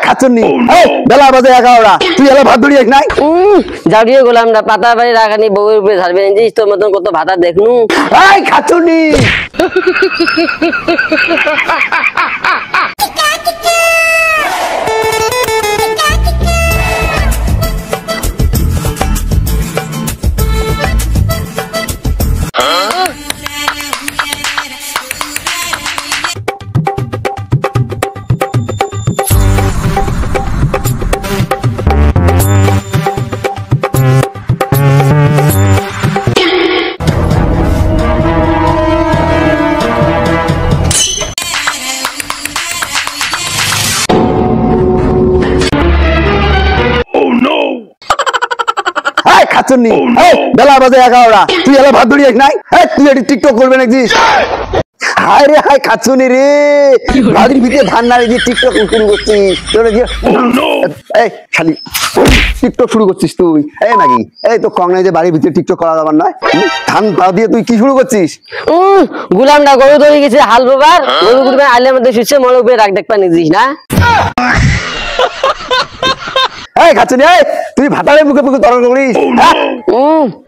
খাচ্ছনি বেলা বাজে 11টা তুই এলা ভাত ধরিস নাই জাউরিয়ে গোলাম না পাতা বাড়ি রাখানি বউয়ের উপরে ঝাড়বে নিস তোর মতন কত ভাতা দেখনু খাচ্ছনি খাচ্ছনি বেলা বাজে 11টা তুই এলা ভাত ধরিস নাই তুই এটি টিকটক করবে নাকি হায় রে হায় খাচ্ছনি রে বাড়ির ভিতরে ধান না রেখে টিকটক শুরু করছিস এই খালি টিকটক শুরু করছিস তুই নাকি এই তো কংগ্রেস যে বাড়ির ভিতরে টিকটক করা যাবার নয় ধান পা দিয়ে তুই কি শুরু করছিস গুলামটা গরু ধরে গেছে হাল বাবার গরু গুলো আলের মধ্যে শুচ্ছে মনে উপরে রাখ দেখবা নিছিস না খাচ্ছনি তুই ভাতারে মুখে মুখে তর্ক করিস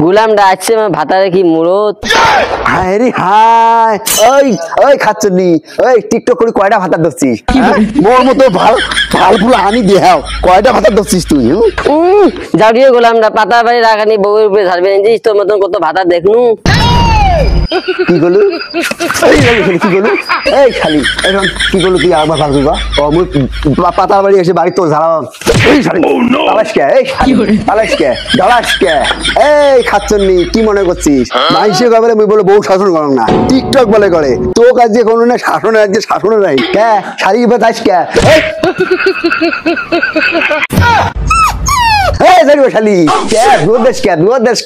গুলামটা আসছে ভাতারে কি মুরত হায় রে হায় ওই খাচ্ছনি টিকটক করে কয়টা ভাতা ধরছিস মোর মতো ভাল ফুল আনি দেহাও কয়টা ভাতা ধরছিস তুই জাউরিয়ে গোলামটা পাতা বাড়ি রাখানি বউয়ের উপরে ঝাড়বে নিস তোর মতন কত ভাতা দেখনু কি করলু কি করলু খালি এখন কি করলু তুই আবার ভাব দিবা পাতা বাড়ি এসে বাড়ি তোর ঝাড়াম খাচ্ছনি কি মনে করছিস মাইসে বলে মুই বলে বউ শাসন করো না টিকটক বলে করে তো কাজ যে কোনো না শাসনের আজকে শাসনে নাই কে শাড়ি বাতাস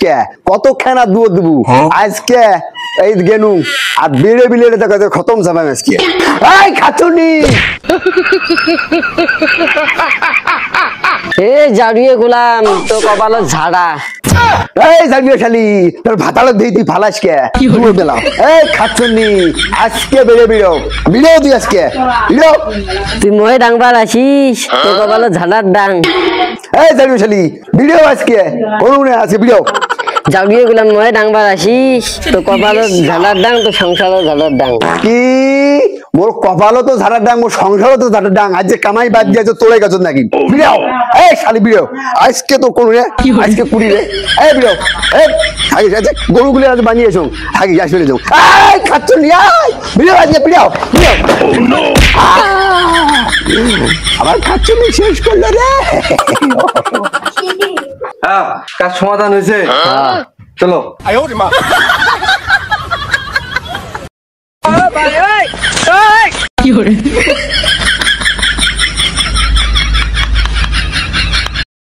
কে কত খানা দুধ দেবো আজকে এই গেনু আর বেড়ে বিলে খতম যাবে আজকে খাচ্ছনি জাউরিয়ে গোলাম তো কপাল ঝাড়া তোর ভাতালো দিয়ে তুই ফালাস কে বেলা খাচ্ছনি আজকে বেড়ে বিড়েও তুই আজকে তুই মহে ডাংবার আসিস তো কপাল ঝাড়ার ডাং ভিডিও আজকে আছে ভিডিও জাউরিয়ে গোলাম মহে ডাংবার আসিস তো কপাল ঝাড়ার ডাং তো সংসারও ঝাড়ার ডাং কি মোর কপালও তো ঝাড়ার ডাং মোর সংসারও তো ঝাড়ার ডাং আজ যে কামাই বাদ দিয়ে তোলে গেছ নাকি ভিডিও শালি ভিডিও আজকে তো কোন রে আজকে কুড়ি রে ভিডিও গরুগুলি আজ বানিয়েছ থাকি যাই চলে যাও খাচ্ছনি ভিডিও আজকে ভিডিও আবার খাচ্ছনি শেষ করলো রে কাজ সমাধান হয়েছে চলো কি